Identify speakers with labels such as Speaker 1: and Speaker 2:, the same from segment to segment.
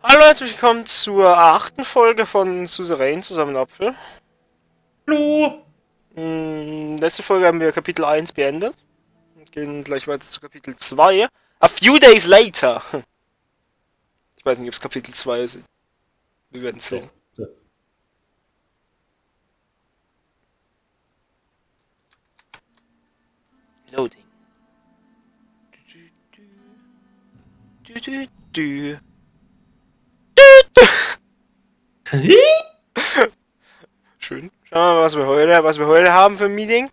Speaker 1: Hallo, herzlich willkommen zur 8. Folge von Suzerain zusammen mit Apfel.
Speaker 2: Hallo!
Speaker 1: Letzte Folge haben wir Kapitel 1 beendet. Und gehen gleich weiter zu Kapitel 2. A few days later. Ich weiß nicht, ob es Kapitel 2 ist. Wir werden sehen.
Speaker 2: So.
Speaker 1: Loading. Du, du, du. Schön. Schauen wir mal, was wir heute haben für ein Meeting.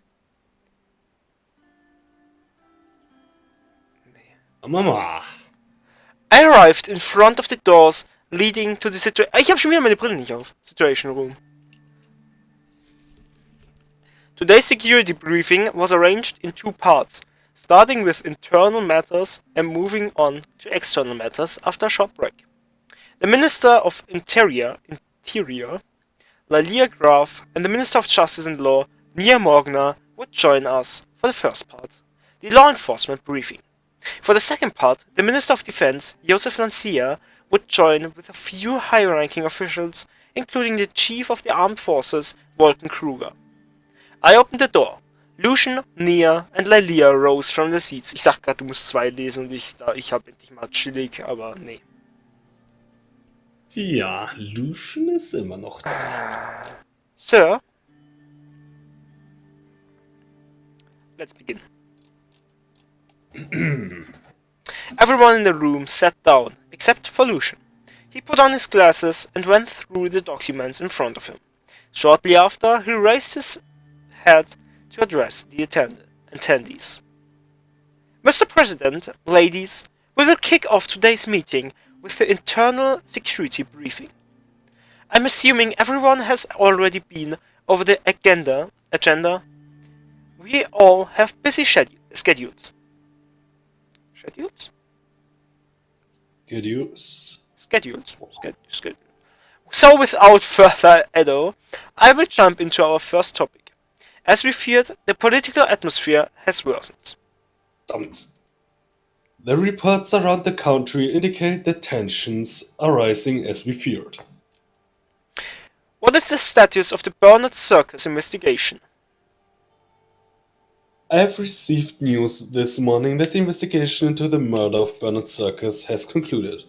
Speaker 2: Mama!
Speaker 1: I arrived in front of the doors leading to the situation. Ich habe schon wieder meine Brille nicht auf. Situation room. Today's security briefing was arranged in 2 parts, starting with internal matters and moving on to external matters after a short break. The Minister of Interior, Lalia Graf, and the Minister of Justice and Law, Nia Morgner, would join us for the first part, the law enforcement briefing. For the second part, the Minister of Defense, Josef Lancia, would join with a few high-ranking officials, including the Chief of the Armed Forces, Walton Kruger. I opened the door. Lucian, Nia, and Lalia rose from their seats. Ich sag grad, du musst 2 lesen und ich hab endlich mal chillig, aber nee.
Speaker 2: Ja, Lucian ist immer noch da.
Speaker 1: Sir? Let's begin. Everyone in the room sat down, except for Lucian. He put on his glasses and went through the documents in front of him. Shortly after, he raised his head to address the attendees. Mr. President, ladies, we will kick off today's meeting with the internal security briefing. I'm assuming everyone has already been over the agenda. We all have busy schedules. So without further ado, I will jump into our first topic. As we feared, the political atmosphere has worsened.
Speaker 2: The reports around the country indicate that tensions are rising as we feared.
Speaker 1: What is the status of the Bernard Circus investigation?
Speaker 2: I have received news this morning that the investigation into the murder of Bernard Circus has concluded.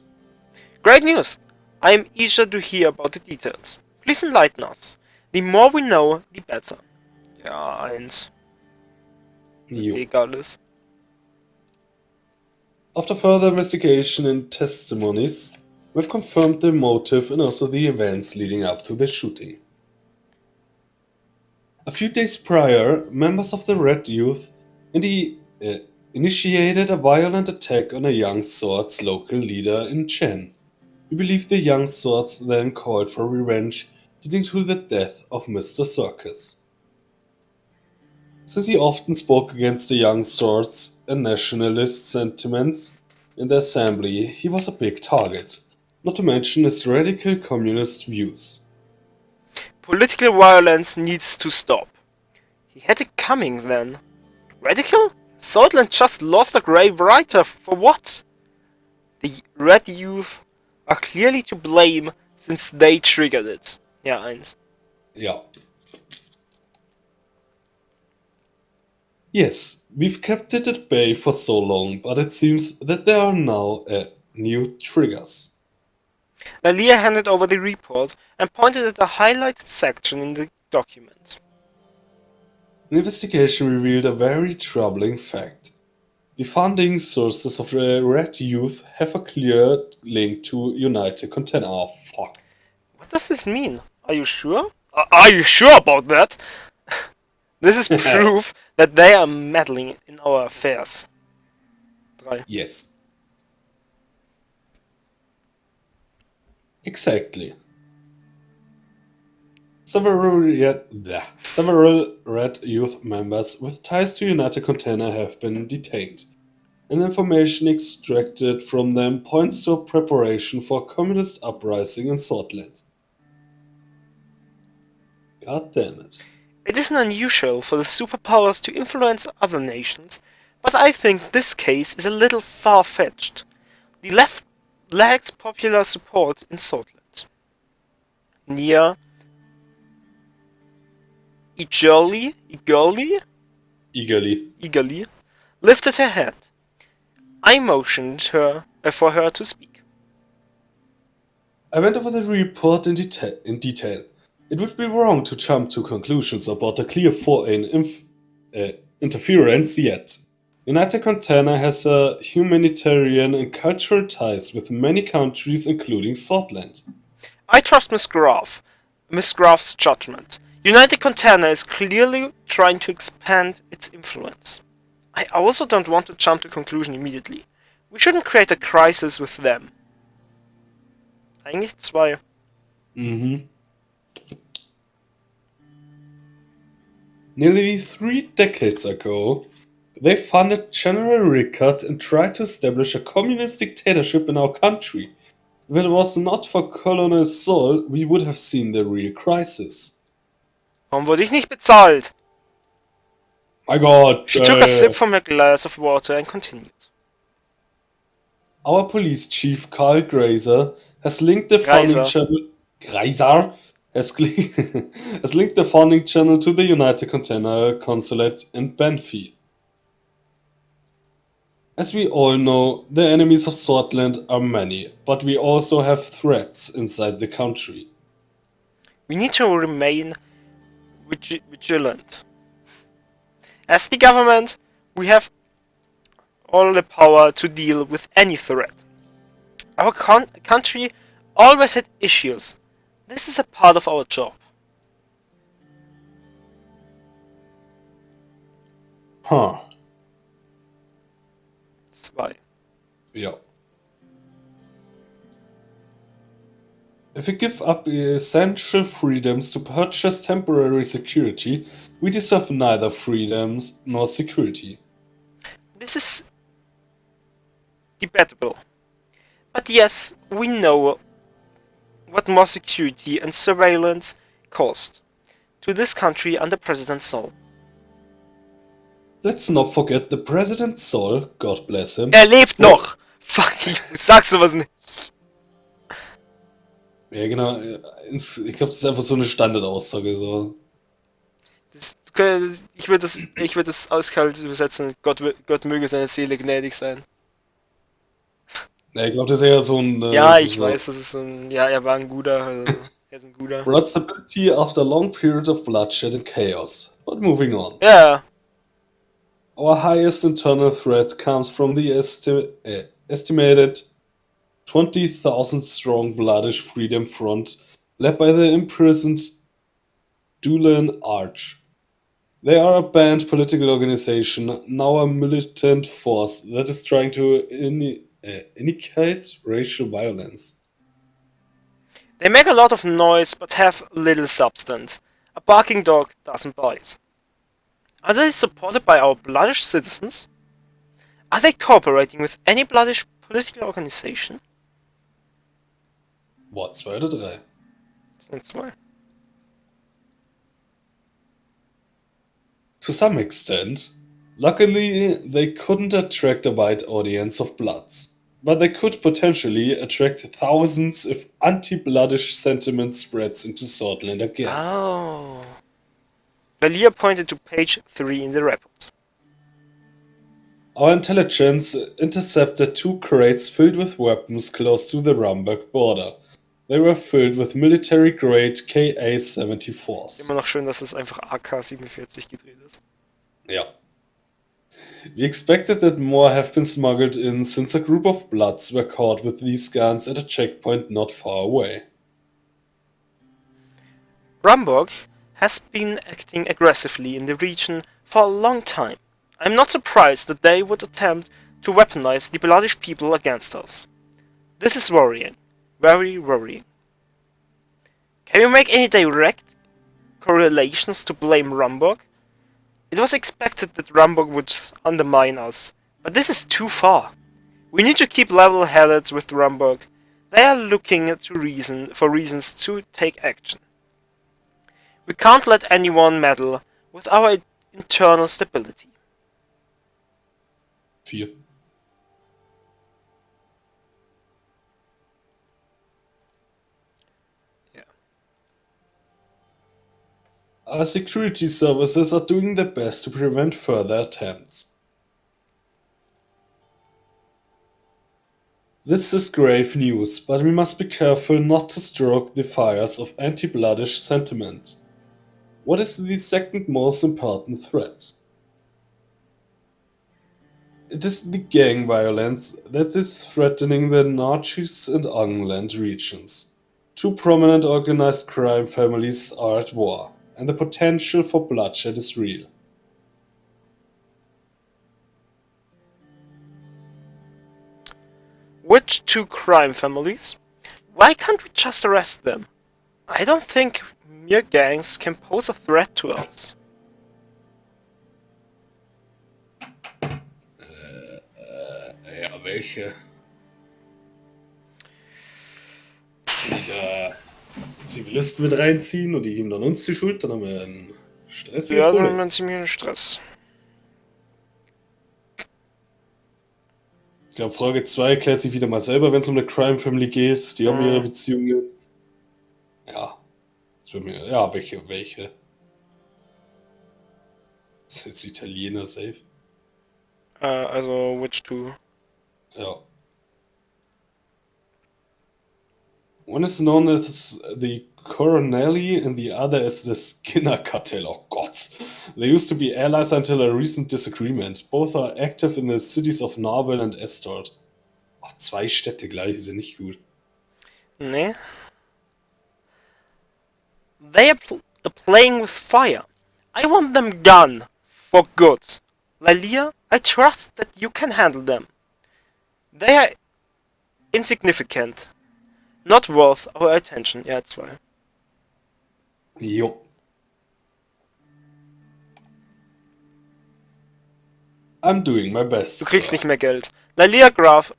Speaker 1: Great news! I am eager to hear about the details. Please enlighten us. The more we know, the better. Ja, 1. Egal ist.
Speaker 2: After further investigation and testimonies, we've confirmed the motive and also the events leading up to the shooting. A few days prior, members of the Red Youth initiated a violent attack on a Young Swords local leader in Chen. We believe the Young Swords then called for revenge, leading to the death of Mr. Circus. Since he often spoke against the Young Swords and nationalist sentiments in the assembly, he was a big target, not to mention his radical communist views.
Speaker 1: Political violence needs to stop. He had it coming then. Radical? Southland just lost a grave writer, for what? The Red Youth are clearly to blame since they triggered it. Ja, 1.
Speaker 2: Yeah. Yes, we've kept it at bay for so long, but it seems that there are now new triggers.
Speaker 1: Lalia handed over the report and pointed at a highlighted section in the document.
Speaker 2: An investigation revealed a very troubling fact. The funding sources of the Red Youth have a clear link to United Content. Oh, fuck.
Speaker 1: What does this mean? Are you sure? Are you sure about that? This is proof that they are meddling in our affairs. 3.
Speaker 2: Yes. Exactly. Several Red Youth members with ties to United Container have been detained, and information extracted from them points to a preparation for a communist uprising in Southland. God damn it.
Speaker 1: It isn't unusual for the superpowers to influence other nations, but I think this case is a little far-fetched. The left lacks popular support in Scotland. Near eagerly lifted her hand. I motioned her for her to speak.
Speaker 2: I went over the report in detail. It would be wrong to jump to conclusions about a clear foreign interference yet. United Container has a humanitarian and cultural ties with many countries, including Scotland.
Speaker 1: I trust Miss Graff's judgment. United Container is clearly trying to expand its influence. I also don't want to jump to conclusion immediately. We shouldn't create a crisis with them. Eigentlich 2.
Speaker 2: Nearly 3 decades ago, they funded General Rickard and tried to establish a communist dictatorship in our country. If it was not for Colonel Sol, we would have seen the real crisis.
Speaker 1: Warum wurde ich nicht bezahlt?
Speaker 2: My God!
Speaker 1: She took a sip from her glass of water and continued.
Speaker 2: Our police chief Karl Grazer has linked the funding channel. Grazer has linked the funding channel to the United Container Consulate in Banffy. As we all know, the enemies of Scotland are many, but we also have threats inside the country.
Speaker 1: We need to remain vigilant. As the government, we have all the power to deal with any threat. Our country always had issues. This is a part of our job.
Speaker 2: Huh.
Speaker 1: 2.
Speaker 2: Yeah. If we give up essential freedoms to purchase temporary security, we deserve neither freedoms nor security.
Speaker 1: This is debatable. But yes, we know what more security and surveillance cost to this country under President Sol.
Speaker 2: Let's not forget the President Sol, God bless him.
Speaker 1: Lebt noch! Fuck you, sag sowas nicht.
Speaker 2: Ja, genau. Ich glaube, das ist einfach so eine Standardaussage. So.
Speaker 1: Ich würde das eiskalt übersetzen. Gott möge seine Seele gnädig sein.
Speaker 2: Ja, ich glaube, das ist eher so ein...
Speaker 1: ja, ich weiß, das ist so ein... Ja, er war ein guter. Also, er ist ein guter.
Speaker 2: Brought stability after a long period of bloodshed and chaos. But moving on.
Speaker 1: Ja.
Speaker 2: Our highest internal threat comes from the estimated 20,000 strong Bloodish Freedom Front led by the imprisoned Dulan Arch. They are a banned political organization, now a militant force that is trying to initiate racial violence.
Speaker 1: They make a lot of noise but have little substance. A barking dog doesn't bite. Are they supported by our Bloodish citizens? Are they cooperating with any Bloodish political organization?
Speaker 2: What, 2 oder 3?
Speaker 1: Das sind 2.
Speaker 2: To some extent, luckily they couldn't attract a wide audience of Bloods, but they could potentially attract thousands if anti-Bloodish sentiment spreads into Scotland again.
Speaker 1: Oh. Valia pointed to page 3 in the report.
Speaker 2: Our intelligence intercepted 2 crates filled with weapons close to the Rumburg border. They were filled with military-grade KA-74s.
Speaker 1: Immer noch schön, dass es einfach AK-47 gedreht ist.
Speaker 2: Yeah. We expected that more have been smuggled in since a group of Bloods were caught with these guns at a checkpoint not far away.
Speaker 1: Rumburg has been acting aggressively in the region for a long time. I'm not surprised that they would attempt to weaponize the Bloodish people against us. This is worrying. Very worrying. Can you make any direct correlations to blame Rumburg? It was expected that Rumburg would undermine us, but this is too far. We need to keep level-headed with Rumburg. They are looking for reasons to take action. We can't let anyone meddle with our internal stability.
Speaker 2: 4. Our security services are doing their best to prevent further attempts. This is grave news, but we must be careful not to stroke the fires of anti-bloodish sentiment. What is the second most important threat? It is the gang violence that is threatening the Nazis and England regions. Two prominent organized crime families are at war, and the potential for bloodshed is real.
Speaker 1: Which two crime families? Why can't we just arrest them? I don't think mere gangs can pose a threat to us.
Speaker 2: Ja, welche? Die da Zivilisten mit reinziehen und die geben dann uns die Schuld, dann haben wir einen stressiges
Speaker 1: Ja, dann haben
Speaker 2: Problem.
Speaker 1: wir einen ziemlichen Stress.
Speaker 2: Ich glaube, Frage 2 klärt sich wieder mal selber, wenn es um eine Crime Family geht. Die haben ihre Beziehungen. Ja. Ja, welche? Das ist jetzt Italiener safe.
Speaker 1: Also, which two?
Speaker 2: Ja. One is known as the Coronelli and the other as the Skinner Cartel. Oh Gott. They used to be allies until a recent disagreement. Both are active in the cities of Narbel and Estort. Oh, 2 Städte gleich sind nicht gut.
Speaker 1: Nee. They are playing with fire. I want them gone. For good. Lilia, I trust that you can handle them. They are insignificant. Not worth our attention. Ja, 2.
Speaker 2: Jo. I'm doing my best.
Speaker 1: Du kriegst nicht mehr Geld. Lilia Graf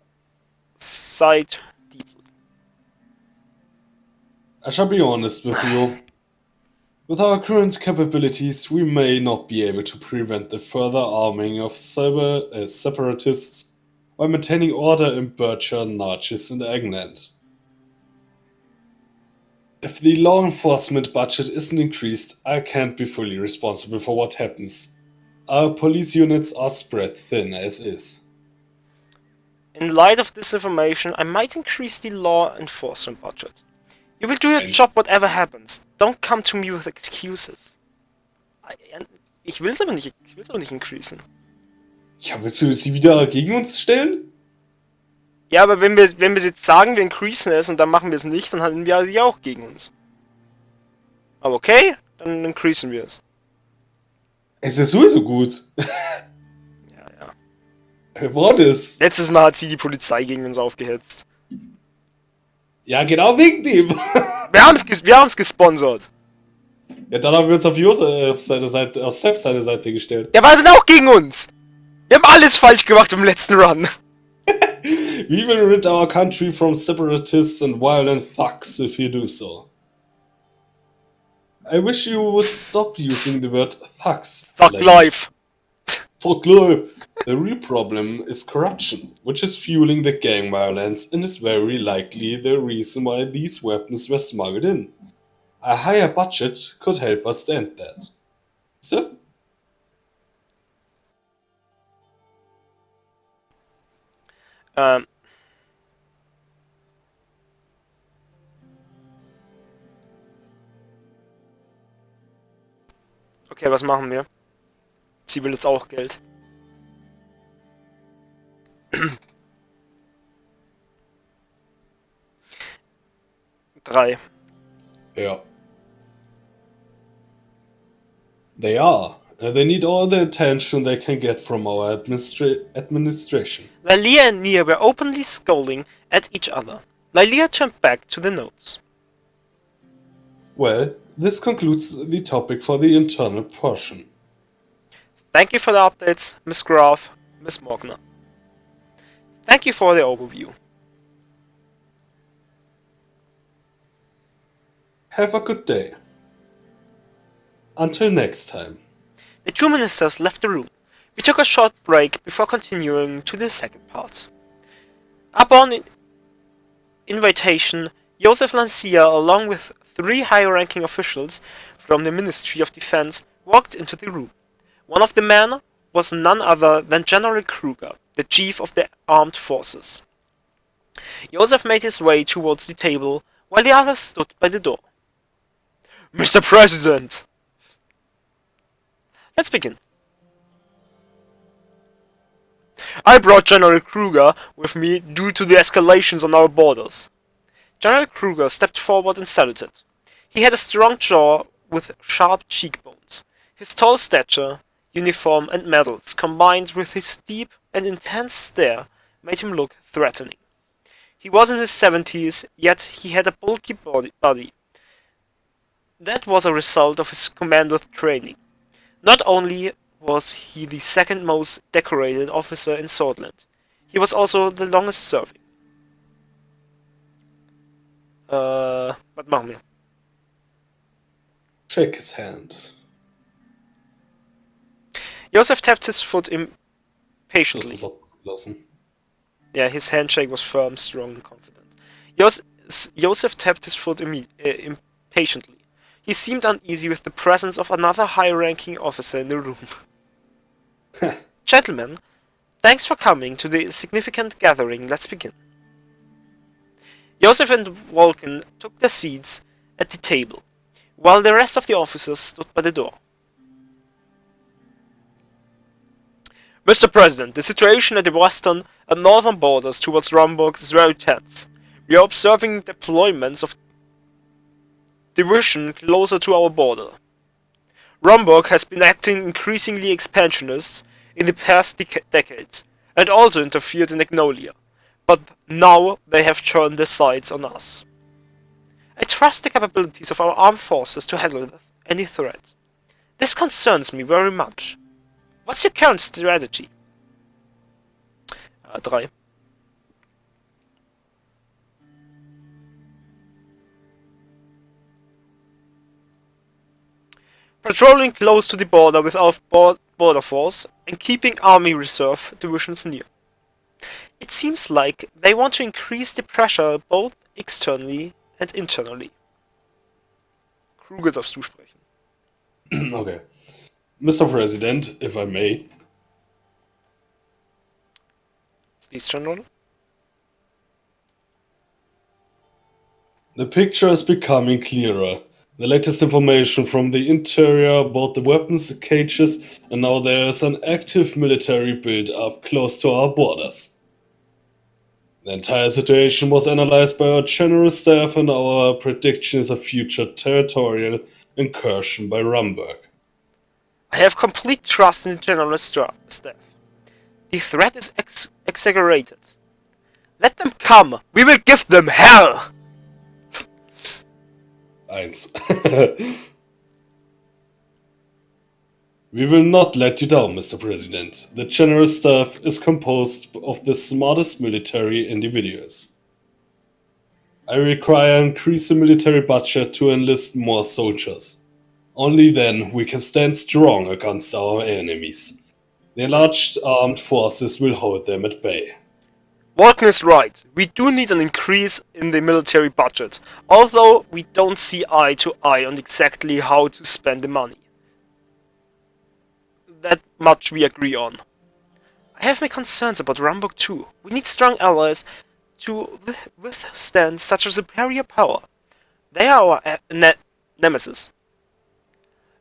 Speaker 1: sighed deeply.
Speaker 2: I shall be honest with you. With our current capabilities, we may not be able to prevent the further arming of separatists while maintaining order in Berkshire, Natchez, and England. If the law enforcement budget isn't increased, I can't be fully responsible for what happens. Our police units are spread thin as is.
Speaker 1: In light of this information, I might increase the law enforcement budget. You will do your
Speaker 2: Thanks.
Speaker 1: job whatever happens. Don't come to me with excuses. Ich will es aber nicht increasen.
Speaker 2: Ja, willst du sie wieder gegen uns stellen?
Speaker 1: Ja, aber wenn wir jetzt sagen, wir increasen es und dann machen wir es nicht, dann halten wir sie auch gegen uns. Aber okay, dann increasen wir es.
Speaker 2: Es ist sowieso gut.
Speaker 1: Ja.
Speaker 2: Wir brauchen es.
Speaker 1: Letztes Mal hat sie die Polizei gegen uns aufgehetzt.
Speaker 2: Ja, genau wegen dem.
Speaker 1: Wir haben's gesponsert.
Speaker 2: Ja, dann haben wir uns auf Josefs Seite, auf Seps seine Seite gestellt.
Speaker 1: Der war dann auch gegen uns. Wir haben alles falsch gemacht im letzten Run.
Speaker 2: We will rid our country from separatists and violent thugs if you do so. I wish you would stop using the word thugs.
Speaker 1: Fuck life.
Speaker 2: Fuck life. The real problem is corruption, which is fueling the gang violence and is very likely the reason why these weapons were smuggled in. A higher budget could help us end that. So?
Speaker 1: Okay, was machen wir? Sie will jetzt auch Geld. Drei.
Speaker 2: Yeah. They are. They need all the attention they can get from our administration.
Speaker 1: Lilia and Nia were openly scolding at each other. Lilia turned back to the notes.
Speaker 2: Well, this concludes the topic for the internal portion.
Speaker 1: Thank you for the updates, Miss Graf, Miss Mogner. Thank you for the overview.
Speaker 2: Have a good day. Until next time.
Speaker 1: The two ministers left the room. We took a short break before continuing to the second part. Upon invitation, Joseph Lancia, along with 3 high-ranking officials from the Ministry of Defense walked into the room. One of the men was none other than General Kruger, the chief of the armed forces. Joseph made his way towards the table, while the others stood by the door. Mr. President! Let's begin. I brought General Kruger with me due to the escalations on our borders. General Kruger stepped forward and saluted. He had a strong jaw with sharp cheekbones. His tall stature, uniform and medals, combined with his deep and intense stare, made him look threatening. He was in his 70s, yet he had a bulky body. That was a result of his commando training. Not only was he the second most decorated officer in Swordland, he was also the longest serving. Was machen wir?
Speaker 2: Shake his hand.
Speaker 1: Joseph tapped his foot impatiently.
Speaker 2: Das ist abgelassen.
Speaker 1: Yeah, his handshake was firm, strong, and confident. Joseph tapped his foot impatiently. He seemed uneasy with the presence of another high-ranking officer in the room. Gentlemen, thanks for coming to the significant gathering. Let's begin. Joseph and Vulcan took their seats at the table, while the rest of the officers stood by the door. Mr. President, the situation at the western and northern borders towards Rumburg is very tense. We are observing deployments of division closer to our border. Rumburg has been acting increasingly expansionist in the past decades, and also interfered in Agnolia, but now they have turned their sights on us. I trust the capabilities of our armed forces to handle any threat. This concerns me very much. What's your current strategy? 3. Patrolling close to the border with our border force and keeping army reserve divisions near. It seems like they want to increase the pressure both externally and internally. Kruger, darfst du sprechen.
Speaker 2: Okay. Mr. President, if I may.
Speaker 1: Please, General.
Speaker 2: The picture is becoming clearer. The latest information from the interior about the weapons cages, and now there is an active military build-up close to our borders. The entire situation was analyzed by our general staff, and our prediction is a future territorial incursion by Rumburg.
Speaker 1: I have complete trust in the general staff. The threat is exaggerated. Let them come! We will give them hell!
Speaker 2: 1. We will not let you down, Mr. President. The general staff is composed of the smartest military individuals. I require an increase in military budget to enlist more soldiers. Only then we can stand strong against our enemies. The enlarged armed forces will hold them at bay.
Speaker 1: Vulcan is right. We do need an increase in the military budget, although we don't see eye to eye on exactly how to spend the money. That much we agree on. I have my concerns about Rumburg too. We need strong allies to withstand such a superior power. They are our nemesis.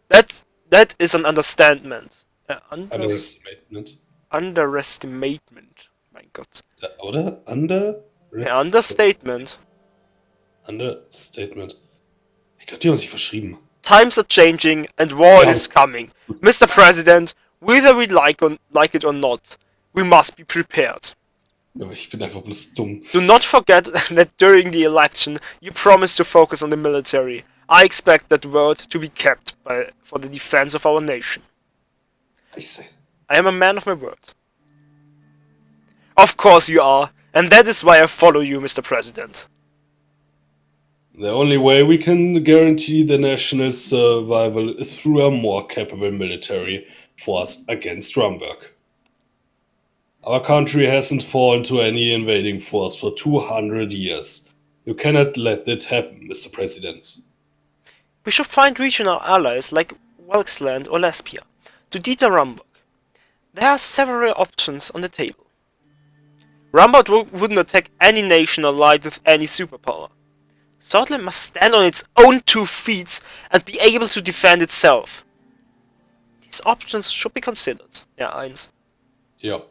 Speaker 1: That is an understatement.
Speaker 2: Understatement.
Speaker 1: Underestimation. Mein Gott.
Speaker 2: Oder?
Speaker 1: Understatement.
Speaker 2: Understatement. Ich glaube, die haben sich verschrieben.
Speaker 1: Times are changing and war is coming. Mr. President, whether we like it or not, we must be prepared.
Speaker 2: Ja, ich bin einfach bloß dumm.
Speaker 1: Do not forget that during the election you promised to focus on the military. I expect that word to be kept for the defense of our nation. I am a man of my word. Of course you are, and that is why I follow you, Mr. President.
Speaker 2: The only way we can guarantee the national survival is through a more capable military force against Rumburg. Our country hasn't fallen to any invading force for 200 years. You cannot let that happen, Mr. President.
Speaker 1: We should find regional allies like Welksland or Lesbia to deter Rumburg. There are several options on the table. Rumburg wouldn't attack any nation allied with any superpower. Scotland must stand on its own 2 feet and be able to defend itself. These options should be considered. Ja, 1.
Speaker 2: Yep.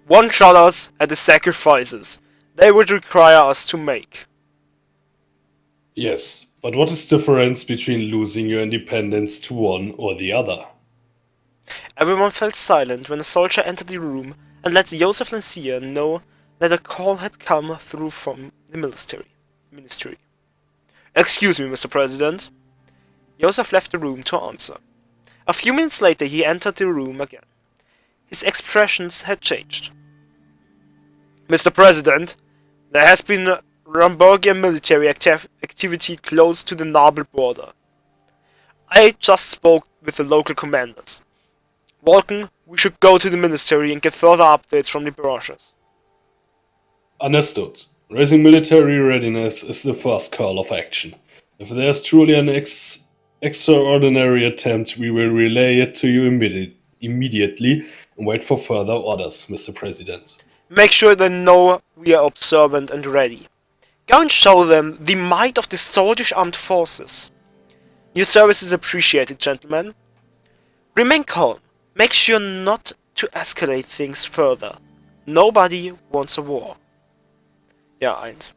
Speaker 1: One-shot us at the sacrifices they would require us to make.
Speaker 2: Yes, but what is the difference between losing your independence to one or the other?
Speaker 1: Everyone fell silent when a soldier entered the room and let Joseph Lancia know that a call had come through from the ministry. Excuse me, Mr. President. Joseph left the room to answer. A few minutes later he entered the room again. His expressions had changed. Mr. President, there has been Rumburgian military activity close to the Nabel border. I just spoke with the local commanders. Vulcan, we should go to the ministry and get further updates from the barrages.
Speaker 2: Understood. Raising military readiness is the first call of action. If there's truly an extraordinary attempt, we will relay it to you immediately and wait for further orders, Mr. President.
Speaker 1: Make sure they know we are observant and ready. Go and show them the might of the Swedish armed forces. Your service is appreciated, gentlemen. Remain calm. Make sure not to escalate things further. Nobody wants a war. Ja, 1.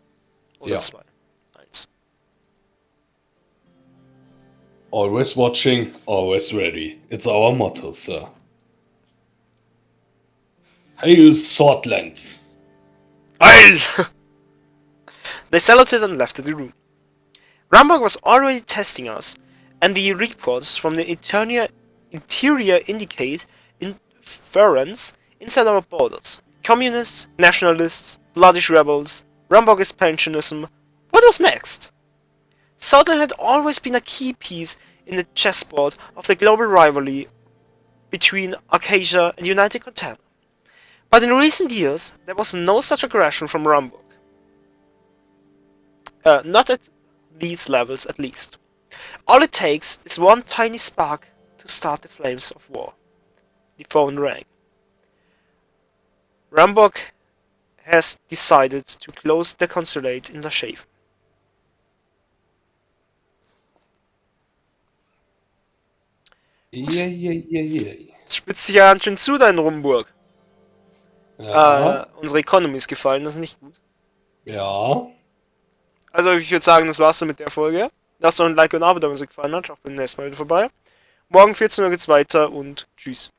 Speaker 1: Oder 2. 1.
Speaker 2: Always watching, always ready. It's our motto, sir. Hail Swordland!
Speaker 1: Hail! They saluted and left the room. Rumburg was already testing us, and the reports from the interior indicate interference inside our borders. Communists, nationalists, bloodish rebels, Rumburg expansionism. What was next? Scotland had always been a key piece in the chessboard of the global rivalry between Arcadia and United Content. But in recent years, there was no such aggression from Rumburg. Not at these levels, at least. All it takes is one tiny spark to start the flames of war. The phone rang. Rumburg has decided to close the consulate in Geschwächten.
Speaker 2: Yay.
Speaker 1: Spitzt sich ja ganz schön zu, dein Rumburg.
Speaker 2: Ja.
Speaker 1: Unsere Economy ist gefallen, das ist nicht gut.
Speaker 2: Ja.
Speaker 1: Also ich würde sagen, das war's dann mit der Folge. Lasst doch ein Like und ein Abo da, wenn es euch gefallen hat. Schaut beim nächsten Mal wieder vorbei. Morgen 14 Uhr geht's weiter und tschüss.